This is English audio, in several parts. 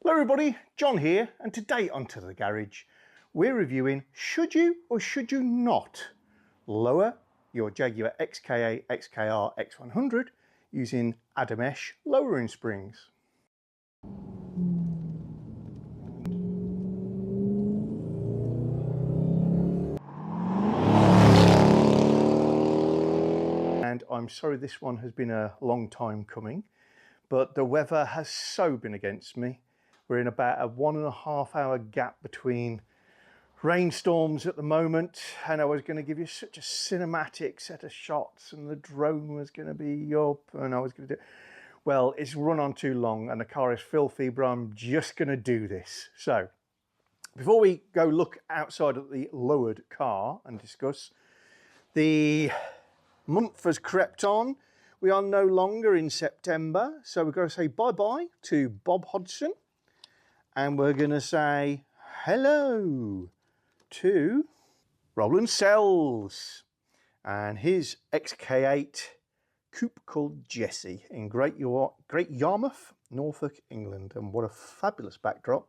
Hello everybody, John here, and today onto the garage we're reviewing should you or should you not lower your Jaguar XK8, XKR, X100 using Adamesh lowering springs. And I'm sorry this one has been a long time coming, but the weather has so been against me. We're in about a 1.5 hour gap between rainstorms at the moment, and I was going to give you such a cinematic set of shots and the drone was going to be up and I was going to do... Well, it's run on too long and the car is filthy, but I'm just going to do this. So before we go look outside at the lowered car and discuss, the month has crept on. We are no longer in September, so we're going to say bye-bye to Bob Hodgson, and we're going to say hello to Roland Sells and his XK8 coupe called Jessie in Great Yarmouth, Norfolk, England. And what a fabulous backdrop.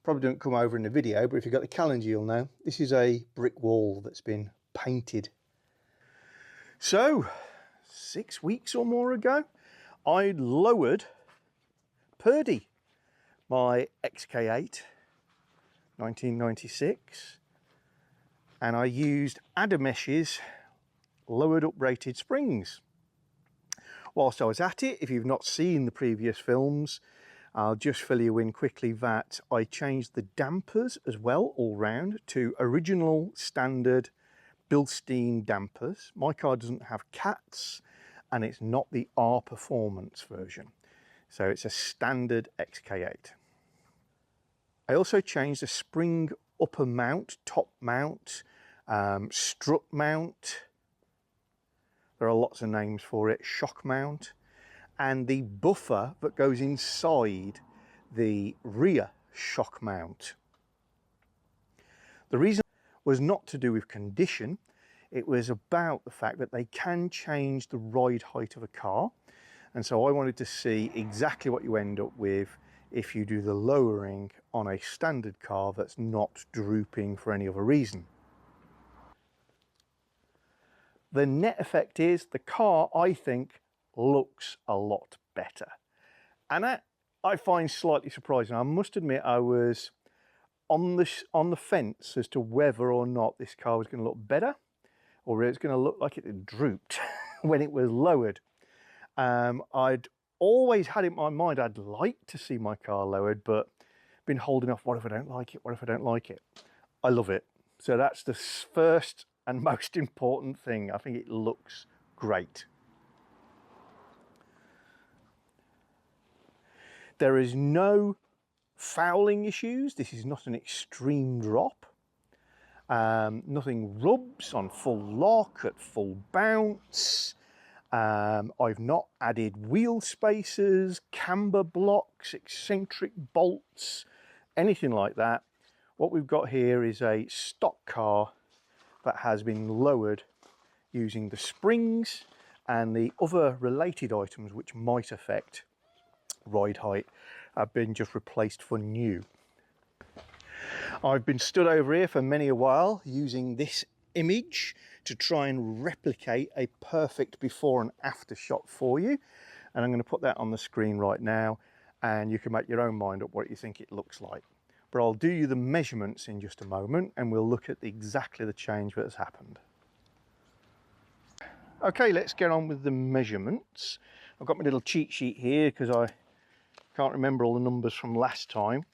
Probably don't come over in the video, but if you've got the calendar you'll know. This is a brick wall that's been painted. So 6 weeks or more ago, I lowered Purdy, my XK8 1996, and I used Adamesh's lowered uprated springs. Whilst I was at it, if you've not seen the previous films, I'll just fill you in quickly that I changed the dampers as well all round to original standard Bilstien dampers. My car doesn't have cats and it's not the R Performance version, so it's a standard XK8. I also changed the spring upper mount, top mount, strut mount, there are lots of names for it, shock mount, and the buffer that goes inside the rear shock mount. The reason was not to do with condition, it was about the fact that they can change the ride height of a car, and so I wanted to see exactly what you end up with if you do the lowering on a standard car that's not drooping for any other reason. The net effect is the car, I think, looks a lot better, and that I find slightly surprising. I must admit I was on the fence as to whether or not this car was going to look better or it's going to look like it had drooped when it was lowered. I'd always had in my mind I'd like to see my car lowered, but been holding off. What if I don't like it? What if I don't like it? I love it. So that's the first and most important thing. I think it looks great. There is no fouling issues. This is not an extreme drop. Nothing rubs on full lock, at full bounce. I've not added wheel spacers, camber blocks, eccentric bolts, anything like that. What we've got here is a stock car that has been lowered using the springs and the other related items which might affect ride height have been just replaced for new. I've been stood over here for many a while using this image to try and replicate a perfect before and after shot for you, and I'm going to put that on the screen right now and you can make your own mind up what you think it looks like. But I'll do you the measurements in just a moment and we'll look at exactly the change that has happened. Okay, let's get on with the measurements. I've got my little cheat sheet here because I can't remember all the numbers from last time.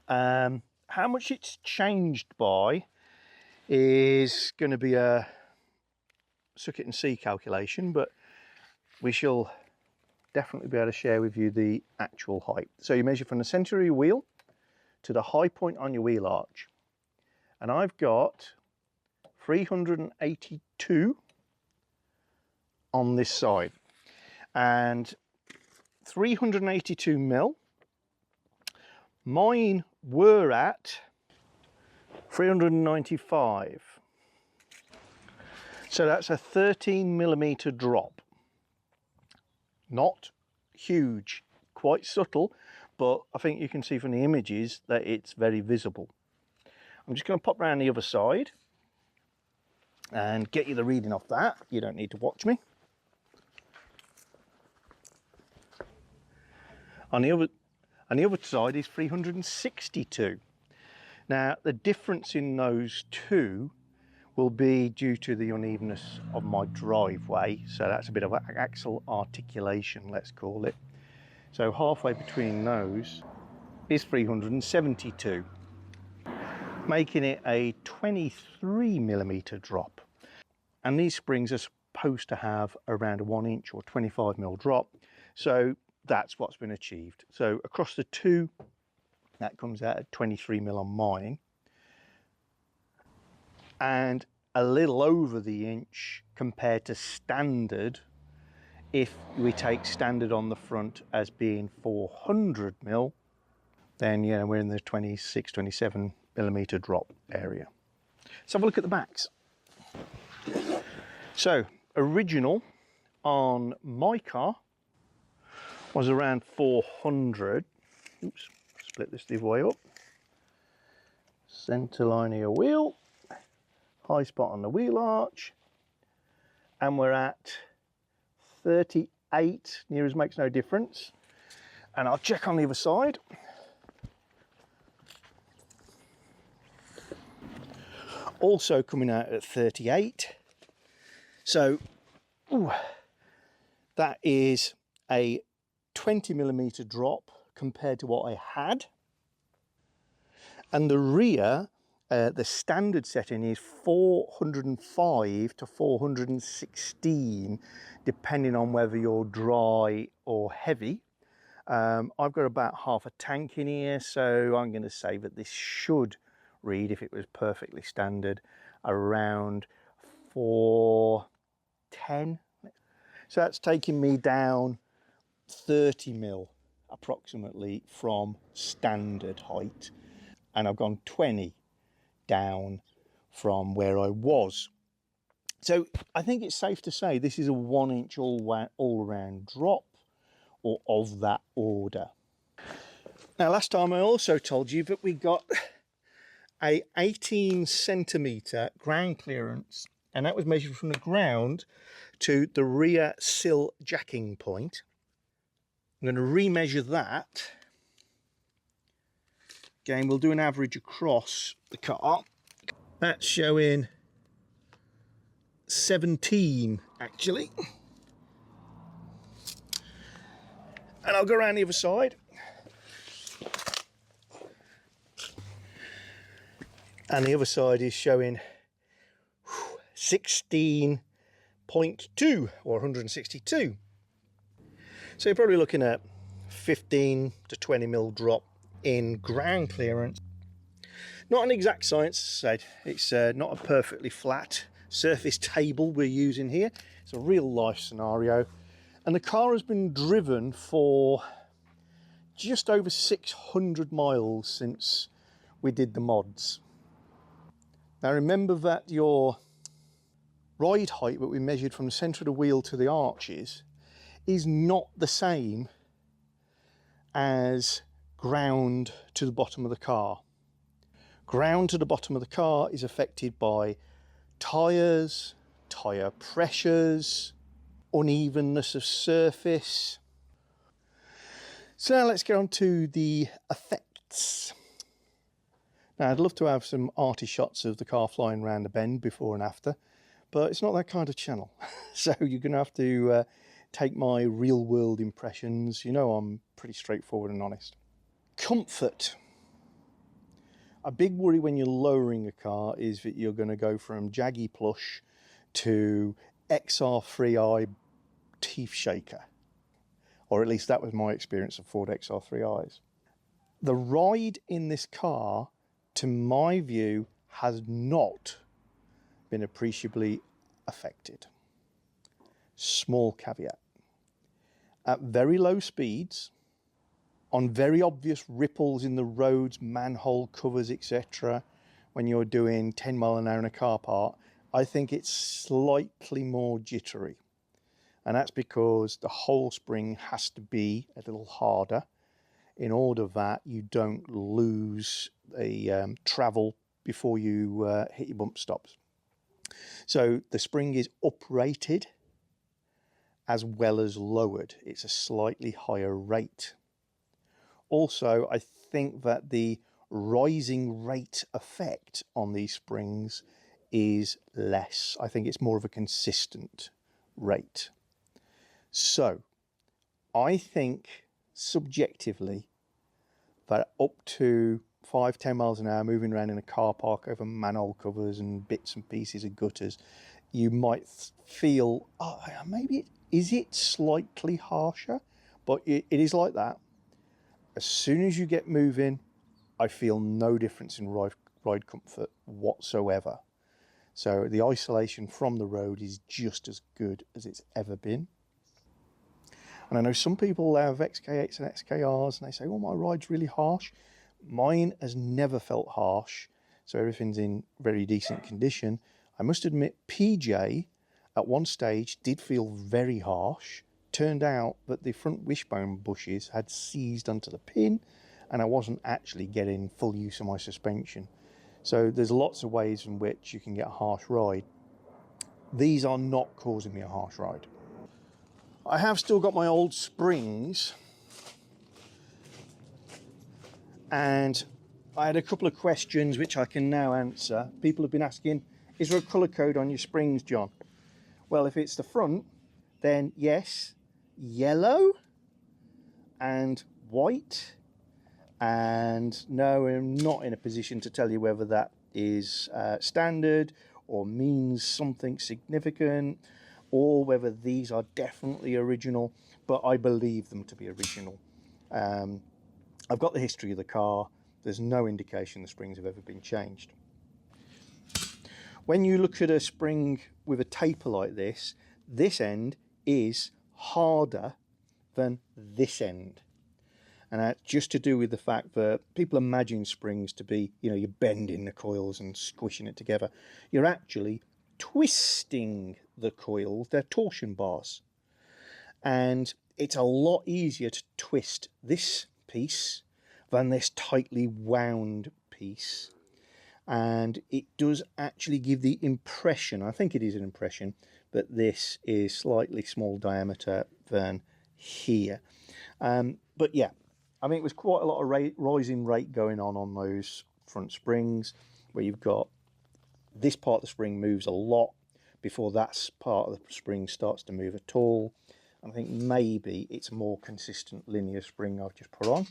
How much it's changed by is going to be a suck it and see calculation, but we shall definitely be able to share with you the actual height. So you measure from the centre of your wheel to the high point on your wheel arch, and I've got 382 on this side and 382 mil. Mine were at 395, so that's a 13mm drop. Not huge, quite subtle, but I think you can see from the images that it's very visible. I'm just going to pop around the other side and get you the reading off that. You don't need to watch me. On the other side is 362. Now the difference in those two will be due to the unevenness of my driveway, so that's a bit of axle articulation, let's call it. So halfway between those is 372, making it a 23mm drop. And these springs are supposed to have around a 1 inch or 25mm drop, so that's what's been achieved. So across the two, that comes out at 23mm on mine, and a little over the inch compared to standard. If we take standard on the front as being 400mm, then yeah, we're in the 26, 27mm drop area. Let's have a look at the backs. So original on my car was around 400. Oops, split this the other way up. Centre line of your wheel, high spot on the wheel arch, and we're at 38, near as makes no difference. And I'll check on the other side. Also coming out at 38. So that is a 20mm drop compared to what I had. And the rear, the standard setting is 405 to 416, depending on whether you're dry or heavy. I've got about half a tank in here, so I'm going to say that this should read, if it was perfectly standard, around 410. So that's taking me down 30mm approximately from standard height, and I've gone 20 down from where I was. So I think it's safe to say this is a 1 inch all-round drop, or of that order. Now last time I also told you that we got a 18cm ground clearance, and that was measured from the ground to the rear sill jacking point. I'm going to remeasure that. Again, we'll do an average across the car. That's showing 17 actually. And I'll go around the other side. And the other side is showing 16.2 or 162. So you're probably looking at 15 to 20mm drop in ground clearance. Not an exact science, as I said. It's not a perfectly flat surface table we're using here. It's a real life scenario. And the car has been driven for just over 600 miles since we did the mods. Now remember that your ride height that we measured from the centre of the wheel to the arches is not the same as ground to the bottom of the car. Ground to the bottom of the car is affected by tyres, tyre pressures, unevenness of surface. So now let's get on to the effects. Now I'd love to have some arty shots of the car flying around the bend before and after, but it's not that kind of channel. So you're going to have to take my real world impressions. You know, I'm pretty straightforward and honest. Comfort. A big worry when you're lowering a car is that you're going to go from Jaggy Plush to XR3i teeth shaker, or at least that was my experience of Ford XR3is. The ride in this car, to my view, has not been appreciably affected. Small caveat. At very low speeds, on very obvious ripples in the roads, manhole covers, etc., when you're doing 10 mile an hour in a car park, I think it's slightly more jittery. And that's because the whole spring has to be a little harder in order that you don't lose the travel before you hit your bump stops. So the spring is uprated as well as lowered. It's a slightly higher rate. Also, I think that the rising rate effect on these springs is less. I think it's more of a consistent rate. So I think subjectively that up to 5-10 miles an hour moving around in a car park over manhole covers and bits and pieces of gutters, you might feel, oh, maybe is it slightly harsher, but it is like that. As soon as you get moving, I feel no difference in ride comfort whatsoever. So the isolation from the road is just as good as it's ever been. And I know some people have XK8s and XKRs and they say, oh, my ride's really harsh. Mine has never felt harsh, so everything's in very decent condition. I must admit, PJ at one stage did feel very harsh. Turned out that the front wishbone bushes had seized onto the pin and I wasn't actually getting full use of my suspension. So there's lots of ways in which you can get a harsh ride. These are not causing me a harsh ride. I have still got my old springs, and I had a couple of questions which I can now answer. People have been asking, is there a colour code on your springs, John? Well, if it's the front, then yes, yellow and white. And no, I'm not in a position to tell you whether that is standard or means something significant, or whether these are definitely original, but I believe them to be original. I've got the history of the car. There's no indication the springs have ever been changed. When you look at a spring with a taper like this end is harder than this end. And that's just to do with the fact that people imagine springs to be, you know, you're bending the coils and squishing it together. You're actually twisting the coils. They're torsion bars. And it's a lot easier to twist this piece than this tightly wound piece. And it does actually give the impression, I think it is an impression, that this is slightly small diameter than here. But yeah, I mean, it was quite a lot of rising rate going on those front springs, where you've got this part of the spring moves a lot before that part of the spring starts to move at all. I think maybe it's a more consistent linear spring I've just put on.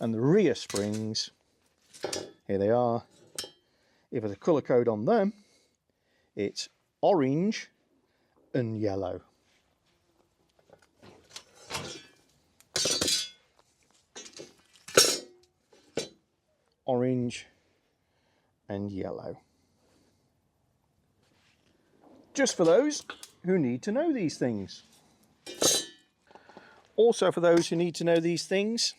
And the rear springs, here they are. If there's a colour code on them, it's orange and yellow. Orange and yellow. Just for those who need to know these things. Also for those who need to know these things,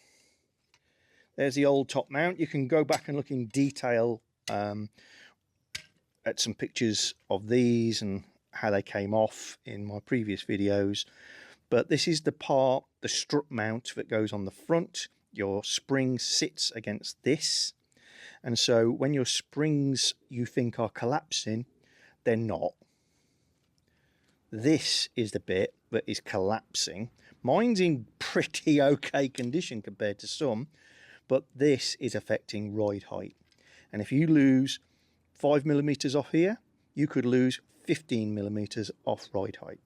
there's the old top mount. You can go back and look in detail at some pictures of these and how they came off in my previous videos. But this is the part, the strut mount that goes on the front. Your spring sits against this. And so when your springs you think are collapsing, they're not. This is the bit that is collapsing. Mine's in pretty okay condition compared to some, but this is affecting ride height. And if you lose 5mm off here, you could lose 15mm off ride height.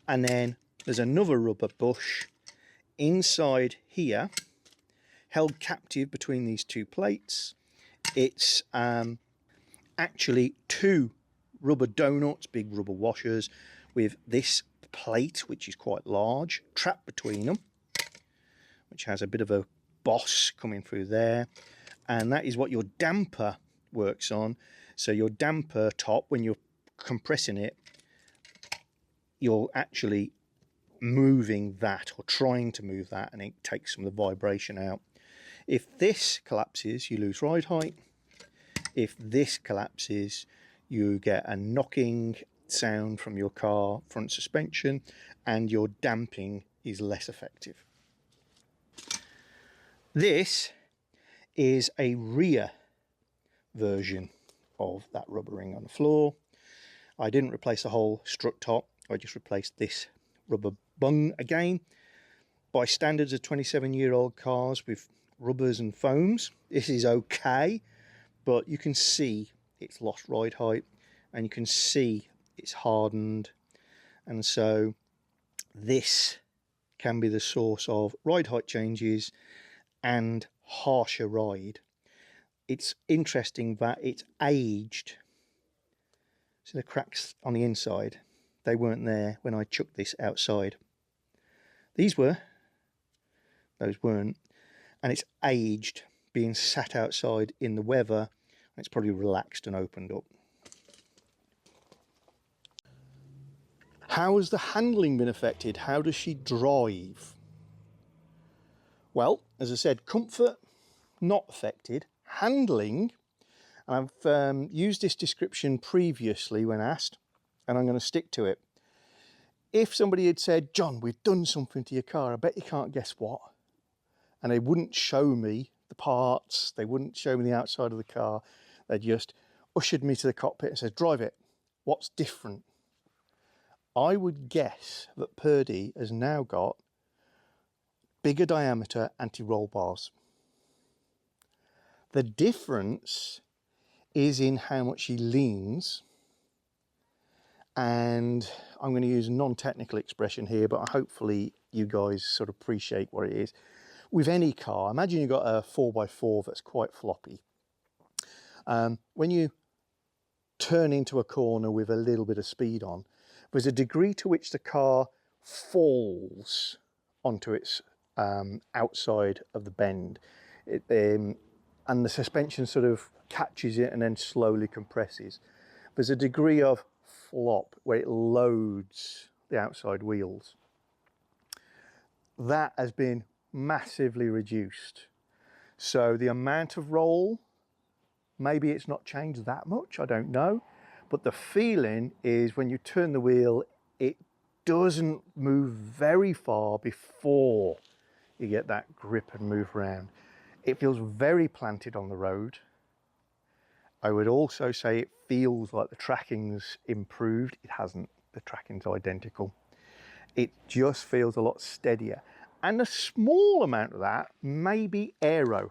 And then there's another rubber bush inside here, held captive between these two plates. It's actually two rubber donuts, big rubber washers, with this plate, which is quite large, trapped between them, which has a bit of a boss coming through there. And that is what your damper works on. So your damper top, when you're compressing it, you're actually moving that, or trying to move that, and it takes some of the vibration out. If this collapses, you lose ride height. If this collapses, you get a knocking sound from your car front suspension, and you're damping is less effective. This is a rear version of that rubber ring on the floor. I didn't replace the whole strut top, I just replaced this rubber bung again. By standards of 27-year-old cars with rubbers and foams, this is okay, but you can see it's lost ride height and you can see it's hardened, and so this can be the source of ride height changes and harsher ride. It's interesting that it's aged. So the cracks on the inside, they weren't there when I chucked this outside. These were, those weren't. And it's aged, being sat outside in the weather, and it's probably relaxed and opened up. How has the handling been affected? How does she drive? Well, as I said, comfort, not affected. Handling, and I've used this description previously when asked, and I'm going to stick to it. If somebody had said, John, we've done something to your car, I bet you can't guess what. And they wouldn't show me the parts, they wouldn't show me the outside of the car, they just ushered me to the cockpit and said, drive it, what's different? I would guess that Purdy has now got bigger diameter anti-roll bars. The difference is in how much he leans, and I'm going to use a non-technical expression here, but hopefully you guys sort of appreciate what it is. With any car, imagine you've got a 4x4 that's quite floppy. When you turn into a corner with a little bit of speed on, there's a degree to which the car falls onto its outside of the bend. And the suspension sort of catches it and then slowly compresses. There's a degree of flop where it loads the outside wheels. That has been massively reduced. So the amount of roll, maybe it's not changed that much, I don't know. But the feeling is when you turn the wheel, it doesn't move very far before you get that grip and move around. It feels very planted on the road. I would also say it feels like the tracking's improved. It hasn't, the tracking's identical. It just feels a lot steadier. And a small amount of that may be aero.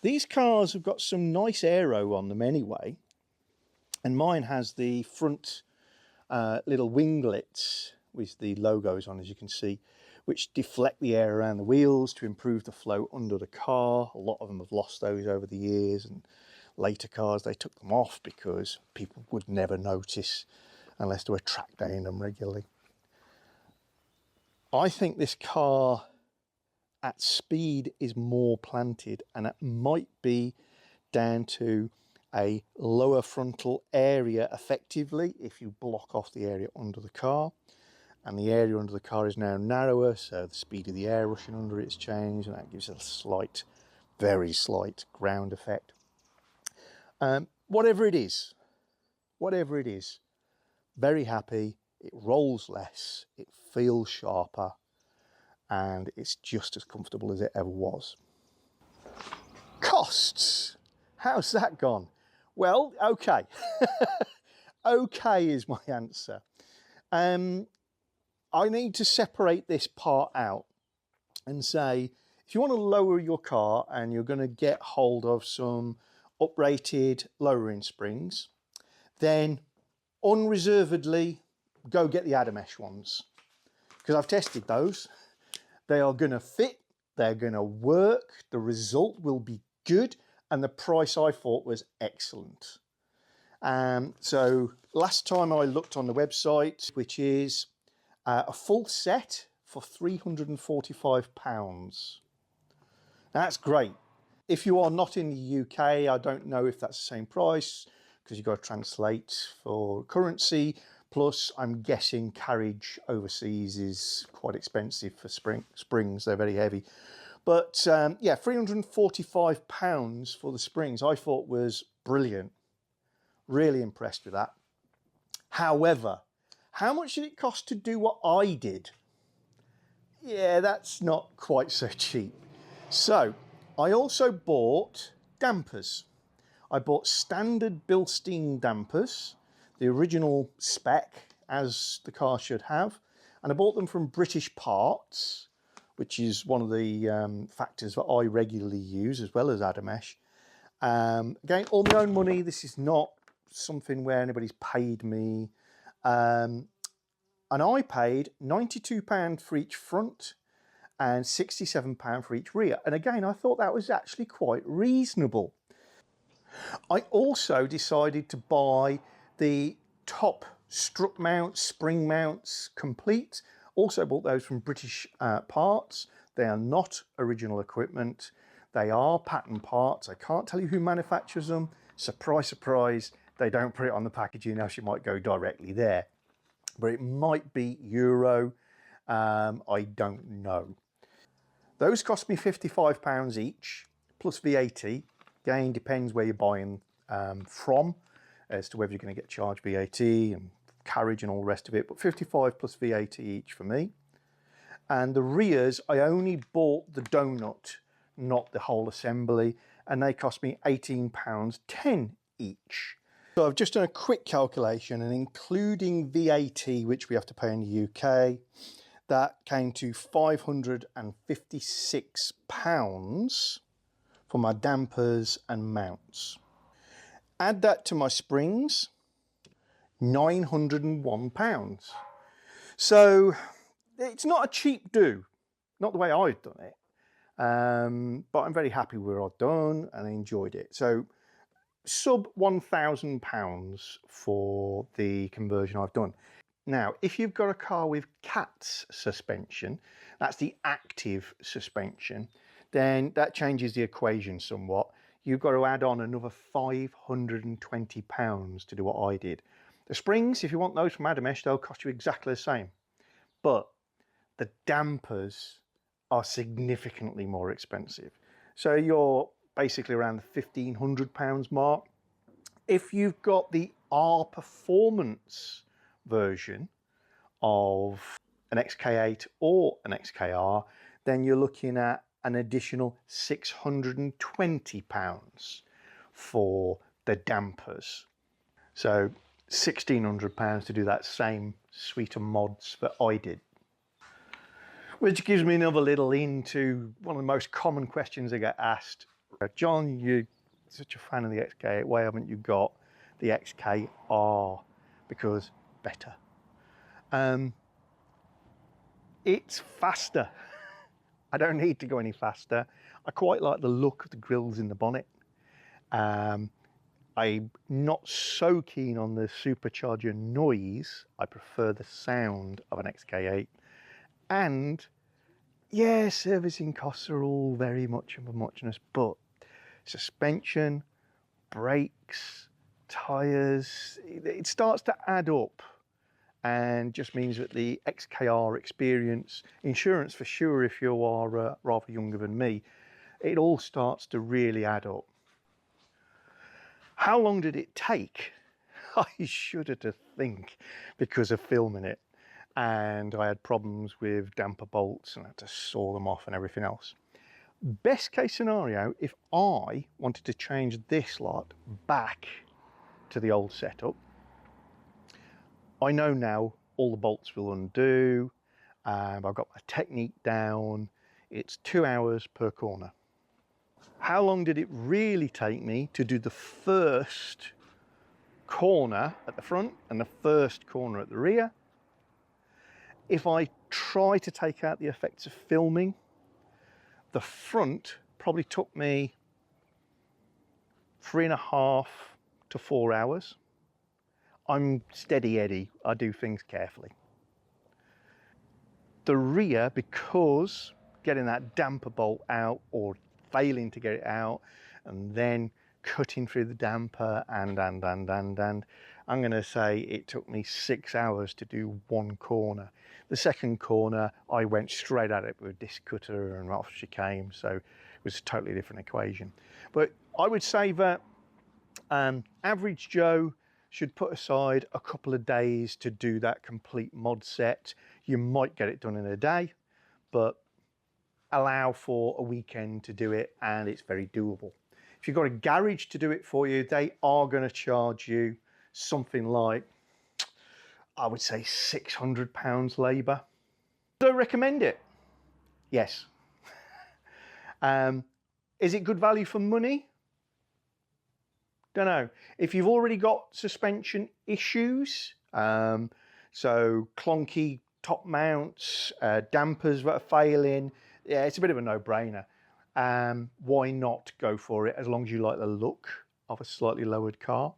These cars have got some nice aero on them anyway. And mine has the front little winglets with the logos on, as you can see, which deflect the air around the wheels to improve the flow under the car. A lot of them have lost those over the years, and later cars, they took them off because people would never notice unless they were track daying them regularly. I think this car at speed is more planted, and it might be down to a lower frontal area effectively if you block off the area under the car, and the area under the car is now narrower, so the speed of the air rushing under it's changed, and that gives a slight, very slight ground effect. Whatever it is, very happy. It rolls less, it feels sharper, and it's just as comfortable as it ever was. Costs, how's that gone? Well, okay. Okay is my answer. I need to separate this part out and say, if you want to lower your car and you're going to get hold of some uprated lowering springs, then unreservedly go get the Adamesh ones, because I've tested those. They are going to fit, they're going to work, the result will be good, and the price I thought was excellent. So last time I looked on the website, which is a full set for £345. That's great. If you are not in the UK, I don't know if that's the same price, because you've got to translate for currency. Plus, I'm guessing carriage overseas is quite expensive for springs. They're very heavy. But yeah, £345 for the springs I thought was brilliant. Really impressed with that. However, how much did it cost to do what I did? yeah, that's not quite so cheap. So I also bought dampers. I bought standard Bilstein dampers, the original spec as the car should have, and I bought them from British Parts, which is one of the factors that I regularly use, as well as Adamesh. Again, all my own money. This is not something where anybody's paid me. And I paid £92 for each front and £67 for each rear. And again, I thought that was actually quite reasonable. I also decided to buy the top strut mounts, spring mounts complete. Also bought those from British Parts. They are not original equipment. They are pattern parts. I can't tell you who manufactures them. Surprise, surprise, they don't put it on the packaging, else it might go directly there. But it might be Euro. I don't know. Those cost me £55 each, plus VAT. Again, depends where you're buying from as to whether you're going to get charged VAT and carriage and all the rest of it, but 55 plus VAT each for me. And the rears, I only bought the donut, not the whole assembly, and they cost me £18.10 each. So I've just done a quick calculation, and including VAT, which we have to pay in the UK, that came to £556 for my dampers and mounts. Add that to my springs, £901. So it's not a cheap do, not the way I've done it, but I'm very happy with what I've done and I enjoyed it. So sub £1,000 for the conversion I've done. Now, if you've got a car with CATS suspension, that's the active suspension, then that changes the equation somewhat. You've got to add on another £520 to do what I did. The springs, if you want those from Adamesh, they'll cost you exactly the same. But the dampers are significantly more expensive. So you're basically around the £1,500 mark. If you've got the R Performance version of an XK8 or an XKR, then you're looking at an additional £620 for the dampers. So £1,600 to do that same suite of mods that I did. Which gives me another little into one of the most common questions I get asked. John, you're such a fan of the XK8, why haven't you got the XKR? Because better. It's faster. I don't need to go any faster. I quite like the look of the grills in the bonnet. I'm not so keen on the supercharger noise. I prefer the sound of an XK8. And yeah, servicing costs are all very much of a muchness, but suspension, brakes, tyres, it starts to add up, and just means that the XKR experience, insurance for sure if you are rather younger than me, it all starts to really add up. How long did it take? I shudder to think because of filming it, and I had problems with damper bolts and I had to saw them off and everything else. Best case scenario, if I wanted to change this lot back to the old setup, I know now all the bolts will undo, I've got my technique down, it's 2 hours per corner. How long did it really take me to do the first corner at the front and the first corner at the rear? If I try to take out the effects of filming, the front probably took me 3.5 to 4 hours. I'm steady Eddie, I do things carefully. The rear, because getting that damper bolt out or failing to get it out and then cutting through the damper and I'm going to say it took me 6 hours to do one corner. The second corner I went straight at it with a disc cutter and off she came, so it was a totally different equation. But I would say that average Joe should put aside a couple of days to do that complete mod set. You might get it done in a day, but allow for a weekend to do it, and it's very doable. If you've got a garage to do it for you, they are going to charge you something like, I would say, £600 labour. Do I recommend it? Yes. Is it good value for money? Don't know. If you've already got suspension issues, so clunky top mounts, dampers that are failing, yeah, it's a bit of a no-brainer. Why not go for it as long as you like the look of a slightly lowered car?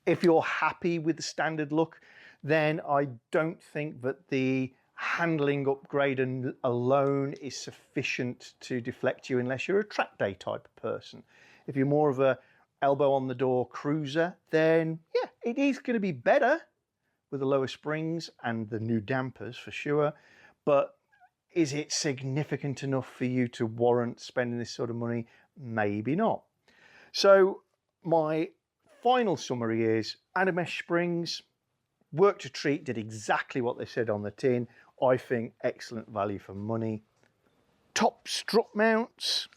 If you're happy with the standard look, then I don't think that the handling upgrade alone is sufficient to deflect you unless you're a track day type of person. If you're more of a elbow on the door cruiser, then yeah, it is going to be better with the lower springs and the new dampers for sure. But is it significant enough for you to warrant spending this sort of money? Maybe not. So my final summary is Adamesh Springs, worked a treat, did exactly what they said on the tin. I think excellent value for money. Top strut mounts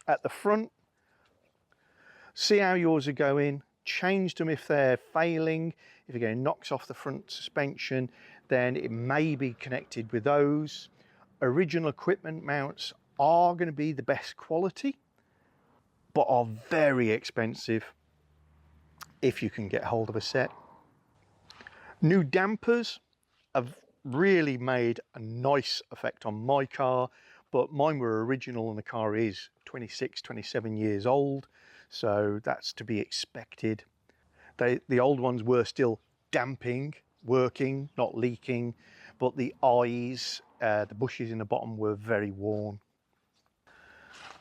at the front. See how yours are going. Change them if they're failing. If you're getting knocks off the front suspension, then it may be connected with those. Original equipment mounts are going to be the best quality, but are very expensive if you can get hold of a set. New dampers have really made a nice effect on my car, but mine were original and the car is 26, 27 years old, so that's to be expected. The old ones were still damping, working, not leaking, but the eyes, the bushes in the bottom were very worn.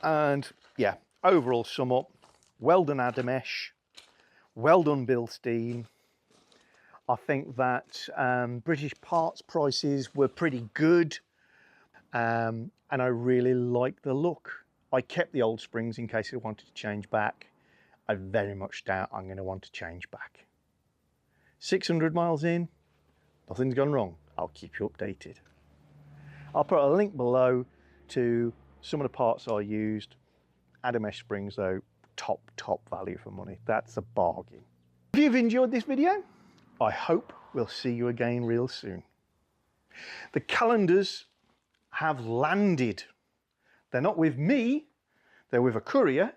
And yeah, overall sum up, well done Adamesh, well done Bilstein. I think that British parts prices were pretty good, and I really like the look. I kept the old springs in case I wanted to change back. I very much doubt I'm going to want to change back. 600 miles in, nothing's gone wrong. I'll keep you updated. I'll put a link below to some of the parts I used. Adamesh Springs though, top value for money. That's a bargain. If you've enjoyed this video, I hope we'll see you again real soon. The calendars have landed. They're not with me, they're with a courier,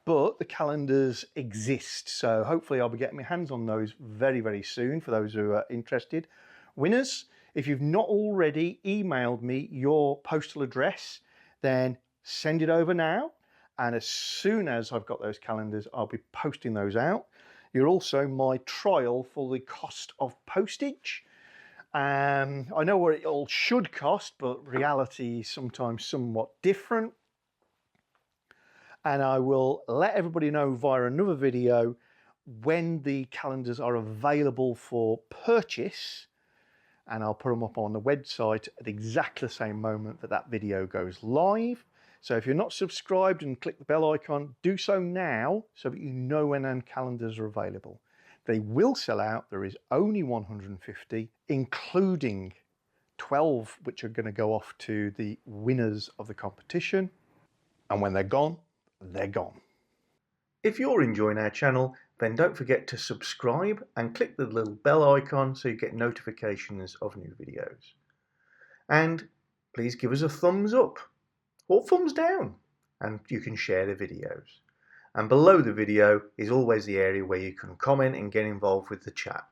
but the calendars exist. So hopefully I'll be getting my hands on those very, very soon for those who are interested. Winners, if you've not already emailed me your postal address, then send it over now. And as soon as I've got those calendars, I'll be posting those out. You're also my trial for the cost of postage. I know what it all should cost, but reality is sometimes somewhat different. And I will let everybody know via another video when the calendars are available for purchase, and I'll put them up on the website at exactly the same moment that that video goes live. So if you're not subscribed and click the bell icon, do so now so that you know when calendars are available. They will sell out. There is only 150, including 12 which are going to go off to the winners of the competition. And when they're gone, they're gone. If you're enjoying our channel, then don't forget to subscribe and click the little bell icon so you get notifications of new videos. And please give us a thumbs up or thumbs down, and you can share the videos. And below the video is always the area where you can comment and get involved with the chat.